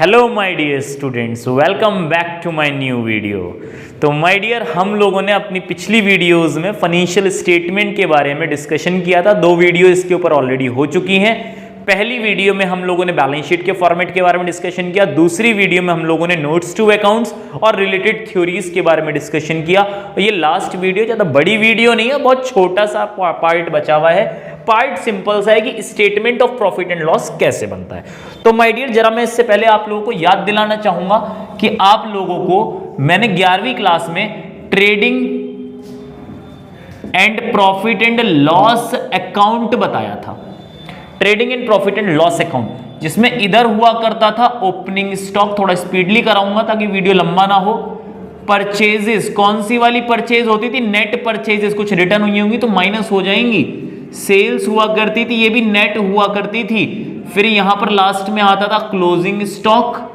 Hello my dear students, welcome back to my new video. तो my dear, हम लोगों ने अपनी पिछली वीडियोस में फाइनेंशियल स्टेटमेंट के बारे में डिस्कशन किया था। 2 वीडियो इसके ऊपर ऑलरेडी हो चुकी हैं। पहली वीडियो में हम लोगों ने बैलेंस शीट के फॉर्मेट के बारे में डिस्कशन किया। दूसरी वीडियो में हम लोगों ने नोट्स टू अकाउंट्स और रिलेटेड थ्योरीज के बारे में डिस्कशन किया। और ये लास्ट वीडियो ज़्यादा बड़ी वीडियो नहीं है, बहुत छोटा सा पार्ट बचा हुआ है। पार्ट सिंपल सा है कि statement of profit and loss कैसे बनता है। तो माय डियर, जरा मैं इससे पहले आप लोगों को याद दिलाना चाहूंगा कि आप लोगों को मैंने 11वीं क्लास में trading and profit and loss account बताया था। Trading and profit and loss account, जिसमें इधर हुआ करता था ओपनिंग स्टॉक। थोड़ा स्पीडली कराऊंगा ताकि वीडियो लंबा ना हो। परचेजेस, कौन सी वाली परचेज होती थी? Net purchases. कुछ रिटर्न हुई होंगी तो माइनस हो जाएंगी। सेल्स हुआ करती थी, ये भी नेट हुआ करती थी। फिर यहां पर लास्ट में आता था क्लोजिंग स्टॉक।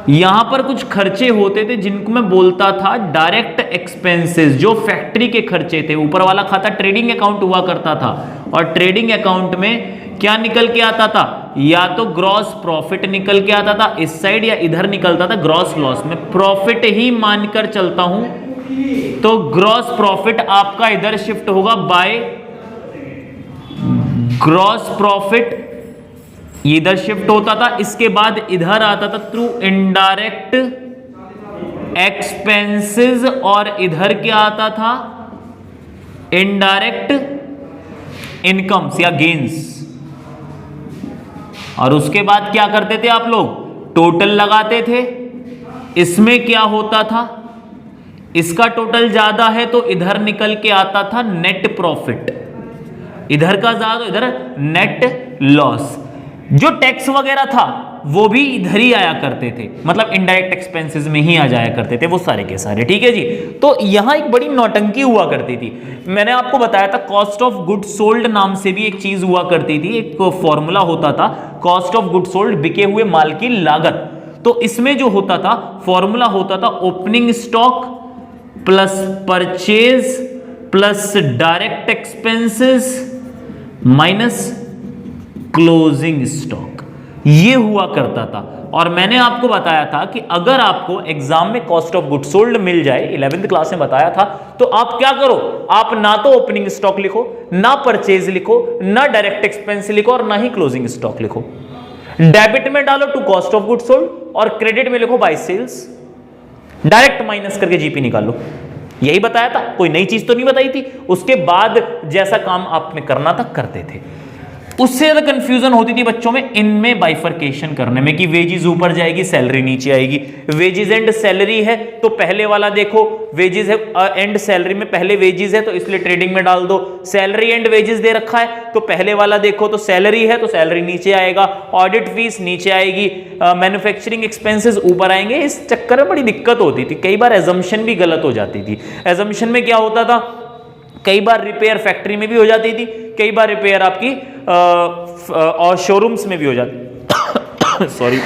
यहां पर कुछ खर्चे होते थे जिनको मैं बोलता था डायरेक्ट एक्सपेंसेस, जो फैक्ट्री के खर्चे थे। ऊपर वाला खाता ट्रेडिंग अकाउंट हुआ करता था, और ट्रेडिंग अकाउंट में क्या निकल के आता था? या तो ग्रॉस प्रॉफिट निकल के आता था इस साइड, या इधर निकलता था ग्रॉस लॉस। में प्रॉफिट ही मानकर चलता हूं, तो ग्रॉस प्रॉफिट आपका इधर शिफ्ट होगा बाय ग्रॉस प्रॉफिट, इधर शिफ्ट होता था। इसके बाद इधर आता था थ्रू इनडायरेक्ट एक्सपेंसेस, और इधर क्या आता था? इनडायरेक्ट इनकम्स या गेन्स। और उसके बाद क्या करते थे आप लोग? टोटल लगाते थे। इसमें क्या होता था? इसका टोटल ज्यादा है तो इधर निकल के आता था नेट प्रॉफिट, इधर का ज्यादा, इधर नेट लॉस। जो टैक्स वगैरह था वो भी इधर ही आया करते थे, मतलब इनडायरेक्ट एक्सपेंसेस में ही आ जाया करते थे वो सारे के सारे। ठीक है जी। तो यहां एक बड़ी नौटंकी हुआ करती थी। मैंने आपको बताया था कॉस्ट ऑफ गुड सोल्ड नाम से भी एक चीज हुआ करती थी, एक फॉर्मूला होता था कॉस्ट ऑफ गुड सोल्ड, बिके हुए माल की लागत। तो इसमें जो होता था फॉर्मूला होता था opening stock plus purchase plus direct expenses minus closing stock. ये हुआ करता था। और मैंने आपको बताया था कि अगर आपको एग्जाम में कॉस्ट ऑफ गुड सोल्ड मिल जाए, 11वीं क्लास में बताया था, तो आप क्या करो? आप ना तो ओपनिंग स्टॉक लिखो, ना परचेज लिखो, ना डायरेक्ट एक्सपेंस लिखो, और ना ही क्लोजिंग स्टॉक लिखो। डेबिट में डालो to cost of good sold, और क्रेडिट में लिखो बाय सेल्स। डायरेक्ट माइनस करके जीपी निकालो। यही बताया था, कोई नई चीज तो नहीं बताई थी। उसके बाद जैसा काम आपने करना था करते थे। उससे ज्यादा कंफ्यूजन होती थी बच्चों में इनमें बाइफरकेशन करने में कि वेजेस ऊपर जाएगी, सैलरी नीचे आएगी। वेजेस एंड सैलरी है तो पहले वाला देखो, वेजेस है एंड सैलरी में पहले वेजेस है तो इसलिए ट्रेडिंग में डाल दो। सैलरी एंड वेजेस दे रखा है तो पहले वाला देखो तो सैलरी है तो सैलरी नीचे आएगा, ऑडिट फीस नीचे आएगी, मैन्युफैक्चरिंग एक्सपेंसेस ऊपर आएंगे। इस चक्कर में बड़ी दिक्कत होती थी। कई बार एजम्पशन भी गलत हो जाती थी। एजम्पशन में क्या होता था? कई बार रिपेयर फैक्ट्री में भी हो जाती थी, कई बार रिपेयर आपकी और शोरूम्स में भी हो जाती सॉरी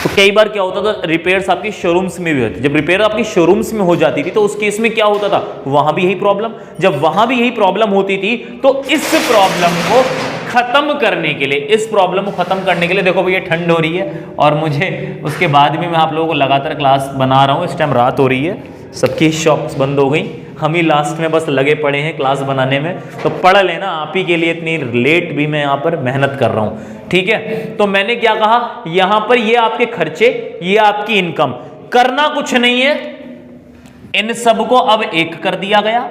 तो कई बार क्या होता था? रिपेयर्स आपकी शोरूम्स में भी होती। जब रिपेयर आपकी शोरूम्स में हो जाती थी तो उस केस में क्या होता था? वहां भी यही प्रॉब्लम। जब वहां भी यही प्रॉब्लम होती थी तो इस प्रॉब्लम को खत्म करने के लिए, इस प्रॉब्लम को खत्म करने के लिए, देखो भैया ठंड हो रही है और मुझे उसके बाद भी मैं आप लोगों को लगातार क्लास बना रहा हूँ। इस टाइम रात हो रही है, सबकी शॉप्स बंद हो गई, हम ही लास्ट में बस लगे पड़े हैं क्लास बनाने में। तो पढ़ लेना, आप ही के लिए इतनी लेट भी मैं यहाँ पर मेहनत कर रहा हूँ। ठीक है। तो मैंने क्या कहा? यहाँ पर ये आपके खर्चे, ये आपकी इनकम। करना कुछ नहीं है, इन सबको अब एक कर दिया गया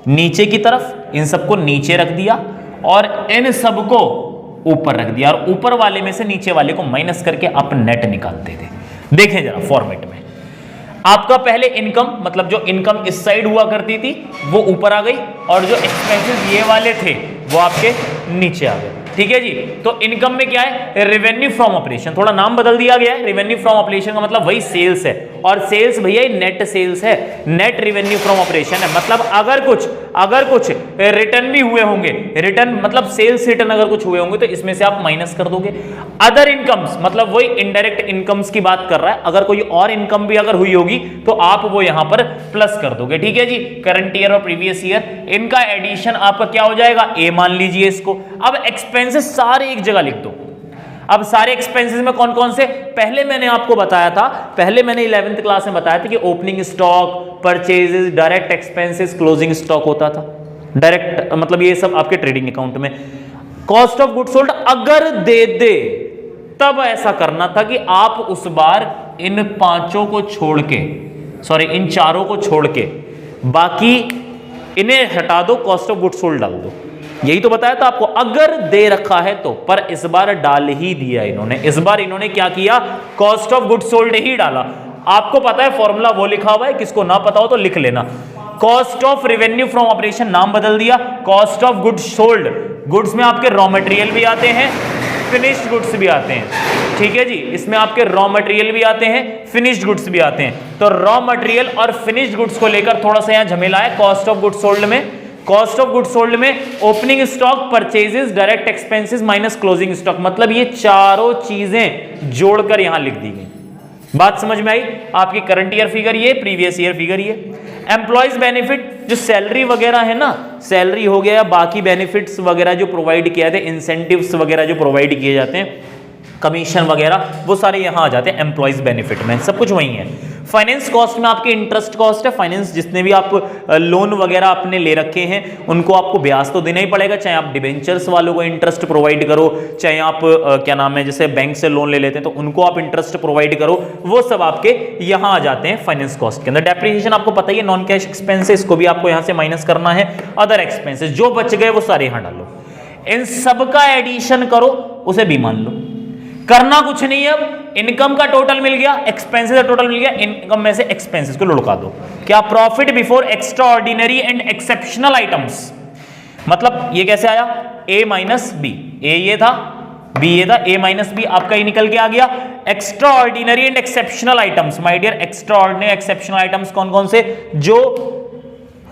नीचे की तरफ, इन सबको नीचे रख दिया और इन सबको ऊपर रख दिया, और ऊपर वाले में से नीचे वाले को माइनस करके आप नेट निकालते थे। देखें जरा फॉर्मेट में, आपका पहले इनकम, मतलब जो इनकम इस साइड हुआ करती थी वो ऊपर आ गई, और जो एक्सपेंसेस ये वाले थे वो आपके नीचे आ गए। ठीक है जी। तो इनकम में क्या है? रेवेन्यू फ्रॉम ऑपरेशन, थोड़ा नाम बदल दिया गया है। रेवेन्यू फ्रॉम ऑपरेशन का मतलब वही सेल्स है, और सेल्स भैया नेट सेल्स है, नेट रेवेन्यू फ्रॉम ऑपरेशन है। मतलब अगर कुछ रिटर्न भी हुए होंगे, रिटर्न मतलब सेल्स रिटर्न अगर कुछ हुए होंगे तो इसमें से आप माइनस कर दोगे। अदर इनकम्स मतलब वही इनडायरेक्ट इनकम्स की बात कर रहा है। अगर कोई और इनकम भी अगर हुई होगी तो आप वो यहां पर प्लस कर दोगे। ठीक है जी। करंट ईयर और प्रीवियस ईयर, इनका एडिशन आपका क्या हो जाएगा? ए मान लीजिए इसको। अब एक्सपेंसेस सारे एक जगह लिख दो, अब सारे एक्सपेंसेस में कौन कौन से, पहले मैंने आपको बताया था, पहले मैंने 11th क्लास में बताया था कि opening stock, purchases, direct expenses, closing stock होता था। डायरेक्ट मतलब ये सब आपके ट्रेडिंग अकाउंट में। कॉस्ट ऑफ गुड्स सोल्ड अगर दे दे तब ऐसा करना था कि आप उस बार इन पांचों को छोड़ के, सॉरी इन चारों को छोड़ के बाकी इन्हें हटा दो, कॉस्ट ऑफ गुड्स सोल्ड डाल दो। यही तो बताया था आपको, अगर दे रखा है तो। पर इस बार डाल ही दिया इन्होंने। इस बार इन्होंने क्या किया, कॉस्ट ऑफ गुड्स सोल्ड ही डाला। आपको पता है फॉर्मूला वो लिखा हुआ है, किसको ना पता हो तो लिख लेना। Cost of revenue from operation नाम बदल दिया, cost of goods sold. Goods में आपके रॉ मटेरियल भी आते हैं, फिनिश्ड गुड्स भी आते हैं, ठीक है जी। इसमें आपके रॉ मटेरियल भी आते हैं, फिनिश्ड गुड्स भी आते हैं। तो रॉ मटेरियल और फिनिश्ड गुड्स को लेकर थोड़ा सा यहां झमेला है कॉस्ट ऑफ गुड्स सोल्ड में। कॉस्ट ऑफ गुड्स सोल्ड में opening stock, purchases, direct expenses minus closing stock, मतलब ये चारों चीजें जोड़कर यहां लिख दी गई। बात समझ में आई? आपकी करंट ईयर फिगर ये, प्रीवियस ईयर फिगर ये। एम्प्लॉयज बेनिफिट, जो सैलरी वगैरह है ना, सैलरी हो गया, बाकी बेनिफिट्स वगैरह जो प्रोवाइड किया जाते हैं, इंसेंटिव्स वगैरह जो प्रोवाइड किए जाते हैं, कमीशन वगैरह, वो सारे यहां आ जाते हैं एम्प्लॉयज बेनिफिट में, सब कुछ वही है। फाइनेंस कॉस्ट में आपकी इंटरेस्ट कॉस्ट है। फाइनेंस जितने भी आप लोन वगैरह आपने ले रखे हैं उनको आपको ब्याज तो देना ही पड़ेगा, चाहे आप डिबेंचर्स वालों को इंटरेस्ट प्रोवाइड करो, चाहे आप क्या नाम है जैसे बैंक से लोन ले लेते हैं तो उनको आप इंटरेस्ट प्रोवाइड करो, वो सब आपके यहां आ जाते हैं फाइनेंस कॉस्ट के अंदर। डेप्रिसिएशन आपको पता ही है, नॉन कैश एक्सपेंसेस को भी आपको यहां से माइनस करना है। अदर एक्सपेंसेस जो बच गए वो सारे यहां डालो, इन सबका एडिशन करो, उसे भी मान लो। करना कुछ नहीं है, अब इनकम का टोटल मिल गया, एक्सपेंसेस का टोटल मिल गया, इनकम में से एक्सपेंसेस को लुढ़का दो। क्या, profit before extra ordinary and exceptional items. मतलब ये कैसे आया, ए माइनस बी, ए ये था, बी ये था, ए माइनस बी आपका ये निकल के आ गया। Extraordinary and exceptional items, my dear, extraordinary exceptional items कौन कौन से, जो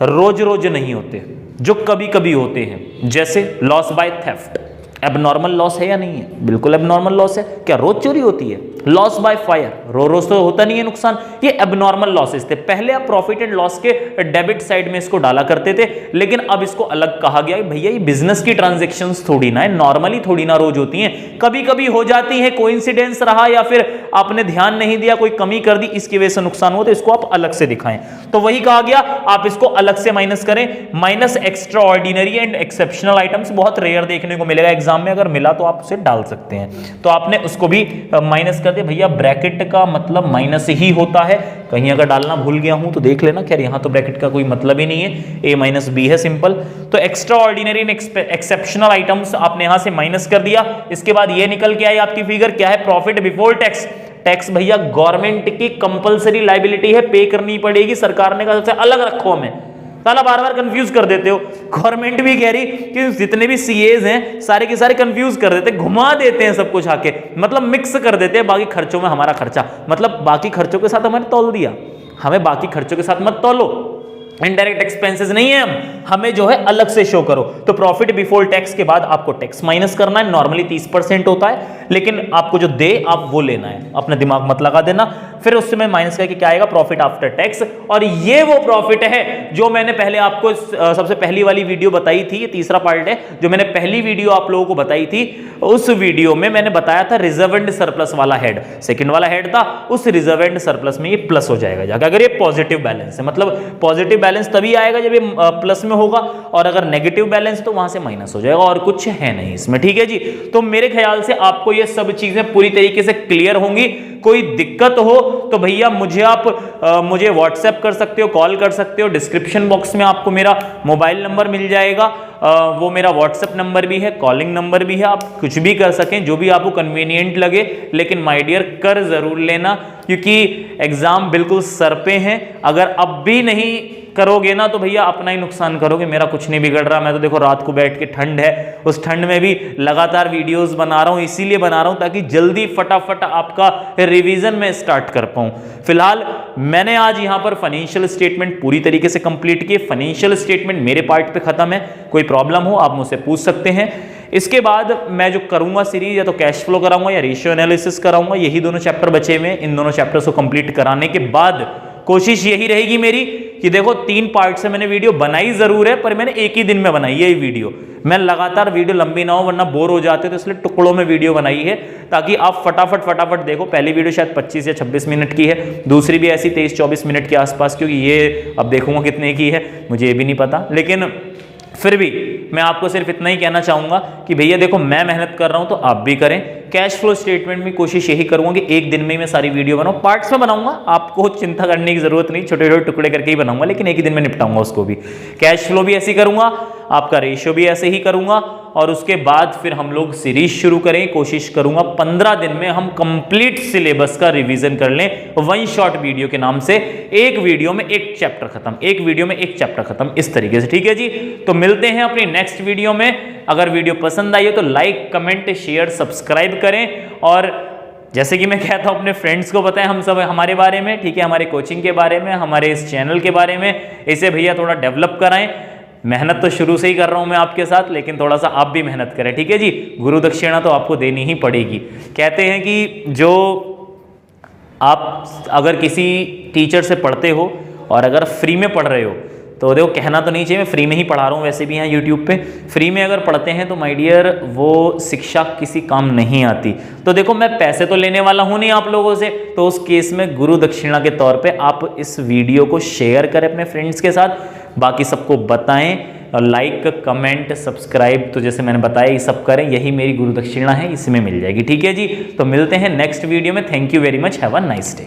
रोज रोज नहीं होते, जो कभी कभी होते हैं, जैसे loss by theft. Abnormal loss है या नहीं है, बिल्कुल एबनॉर्मल लॉस है। क्या रोज चोरी होती है, लॉस बाय फायर, रोज तो होता नहीं है नुकसान, ये एबनॉर्मल लॉसेस थे। पहले आप प्रॉफिट एंड लॉस के डेबिट साइड में इसको डाला करते थे, लेकिन अब इसको अलग कहा गया, भैया ये बिजनेस की ट्रांजैक्शंस थोड़ी ना है, नॉर्मली थोड़ी ना रोज होती हैं, कभी कभी हो जाती है, कोइंसिडेंस रहा या फिर आपने ध्यान नहीं दिया, कोई कमी कर दी, इसकी वजह से नुकसान हुआ, तो इसको आप अलग से दिखाएं। तो वही कहा गया, आप इसको अलग से माइनस करें, minus extra ordinary and exceptional items. बहुत रेयर देखने को मिलेगा एग्जाम में, अगर मिला तो आप उसे डाल सकते हैं। तो आपने उसको भी माइनस कर दिया। भैया ब्रैकेट का मतलब माइनस ही होता है, कहीं अगर डालना भूल गया हूं तो देख लेना, खैर यहां तो ब्रैकेट का कोई मतलब ही नहीं है, ए माइनस बी है सिंपल। तो extra ordinary and exceptional items आपने यहां से माइनस कर दिया। इसके बाद ये निकल के आई आपकी फिगर, क्या है, प्रॉफिट बिफोर टैक्स। टैक्स भैया गवर्नमेंट की कंपलसरी लायबिलिटी है, पे करनी पड़ेगी, सरकार ने कहा सबसे अलग रखो हमें, साला बार बार कंफ्यूज कर देते हो। गवर्नमेंट भी कह रही कि जितने भी सीएज हैं सारे के सारे कंफ्यूज कर देते, घुमा देते हैं सब कुछ आके, मतलब मिक्स कर देते हैं, बाकी खर्चों में हमारा खर्चा, मतलब बाकी खर्चों के साथ हमें तौल दिया, हमें बाकी खर्चों के साथ मत तौलो, इनडायरेक्ट एक्सपेंसेस नहीं है, हमें जो है अलग से शो करो। तो प्रॉफिट बिफोर टैक्स के बाद आपको टैक्स माइनस करना है, नॉर्मली 30% होता है, लेकिन आपको जो दे आप वो लेना है, अपना दिमाग मत लगा देना। फिर उससे मैं माइनस करके क्या आएगा, प्रॉफिट आफ्टर टैक्स। और ये वो प्रॉफिट है जो मैंने पहले आपको सबसे पहली वाली वीडियो बताई थी, ये तीसरा पार्ट है, जो मैंने पहली वीडियो आप लोगों को बताई थी, उस वीडियो में मैंने बताया था रिजर्व एंड सरप्लस वाला हेड, सेकंड वाला हेड था, उस रिजर्व एंड सरप्लस में ये प्लस हो जाएगा जाकर, अगर ये पॉजिटिव बैलेंस है। मतलब पॉजिटिव बैलेंस तभी आएगा जब ये प्लस में होगा, और अगर नेगेटिव बैलेंस तो वहां से माइनस हो जाएगा, और कुछ है नहीं इसमें, ठीक है जी। तो मेरे ख्याल से आपको ये सब चीजें पूरी तरीके से क्लियर होंगी। कोई दिक्कत हो तो भैया मुझे व्हाट्सएप कर सकते हो, कॉल कर सकते हो, डिस्क्रिप्शन बॉक्स में आपको मेरा मोबाइल नंबर मिल जाएगा, वो मेरा व्हाट्सएप नंबर भी है, कॉलिंग नंबर भी है, आप कुछ भी कर सकें, जो भी आपको कन्वीनियंट लगे, लेकिन माय डियर कर जरूर लेना, क्योंकि एग्जाम बिल्कुल सर पे हैं। अगर अब भी नहीं करोगे ना तो भैया अपना ही नुकसान करोगे, मेरा कुछ नहीं बिगड़ रहा। मैं तो देखो रात को बैठ के, ठंड है, उस ठंड में भी लगातार वीडियोस बना रहा हूं, इसीलिए बना रहा हूं ताकि जल्दी फटाफट आपका रिवीजन में स्टार्ट कर पाऊं। फिलहाल मैंने आज यहां पर फाइनेंशियल स्टेटमेंट पूरी तरीके से कंप्लीट किए। फाइनेंशियल स्टेटमेंट मेरे पार्ट पे खत्म है, कोई प्रॉब्लम हो आप मुझसे पूछ सकते हैं। इसके बाद मैं जो करूंगा सीरीज, या तो कैश फ्लो कराऊंगा या रेशियो एनालिसिस कराऊंगा, यही दोनों चैप्टर बचे हुए हैं। इन दोनों चैप्टर्स को कंप्लीट कराने के बाद कोशिश यही रहेगी मेरी कि देखो 3 पार्ट से मैंने वीडियो बनाई जरूर है, पर मैंने एक ही दिन में बनाई है ये वीडियो। मैं लगातार वीडियो लंबी ना हो वरना बोर हो जाते, तो इसलिए टुकड़ों में वीडियो बनाई है ताकि आप फटाफट देखो। पहली वीडियो शायद 25 या 26 मिनट की है, दूसरी भी ऐसी 23-24 मिनट के आसपास, क्योंकि ये अब देखूंगा कितने की है, मुझे ये भी नहीं पता। लेकिन फिर भी मैं आपको सिर्फ इतना ही कहना चाहूंगा कि भैया देखो मैं मेहनत कर रहा हूं तो आप भी करें। कैश फ्लो स्टेटमेंट में कोशिश यही करूंगा कि एक दिन में ही मैं सारी वीडियो बनाऊं, पार्ट्स में बनाऊंगा, आपको चिंता करने की जरूरत नहीं, छोटे छोटे टुकड़े करके ही बनाऊंगा, लेकिन एक ही दिन में निपटाऊंगा उसको भी। कैश फ्लो भी ऐसे करूंगा, आपका रेशियो भी ऐसे ही करूंगा, और उसके बाद फिर हम लोग सीरीज शुरू करें। कोशिश करूंगा 15 दिन में हम कंप्लीट सिलेबस का रिवीजन कर लें, वन शॉट वीडियो के नाम से। एक वीडियो में एक चैप्टर खत्म, एक वीडियो में एक चैप्टर खत्म, इस तरीके से। ठीक है जी, तो मिलते हैं अपनी नेक्स्ट वीडियो में। अगर वीडियो पसंद आई हो तो लाइक, कमेंट, शेयर, सब्सक्राइब करें, और जैसे कि मैं कहता हूं अपने फ्रेंड्स को बताएं हम सब हमारे बारे में, ठीक है, हमारे कोचिंग के बारे में, हमारे इस चैनल के बारे में। इसे भैया थोड़ा डेवलप कराएं। मेहनत तो शुरू से ही कर रहा हूं मैं आपके साथ, लेकिन थोड़ा सा आप भी मेहनत करें, ठीक है जी। गुरु दक्षिणा तो आपको देनी ही पड़ेगी। कहते हैं कि जो आप अगर किसी टीचर से पढ़ते हो और अगर फ्री में पढ़ रहे हो, तो देखो कहना तो नहीं चाहिए, मैं फ्री में ही पढ़ा रहा हूँ वैसे भी यहाँ यूट्यूब पे। फ्री में अगर पढ़ते हैं तो माय डियर वो शिक्षा किसी काम नहीं आती। तो देखो मैं पैसे तो लेने वाला हूँ नहीं आप लोगों से, तो उस केस में गुरु दक्षिणा के तौर पे आप इस वीडियो को शेयर करें अपने फ्रेंड्स के साथ, बाकी सबको बताएं, और लाइक, कमेंट, सब्सक्राइब तो जैसे मैंने बताया ये सब करें, यही मेरी गुरु दक्षिणा है, इसमें मिल जाएगी। ठीक है जी, तो मिलते हैं नेक्स्ट वीडियो में। Thank you very much, have a nice day.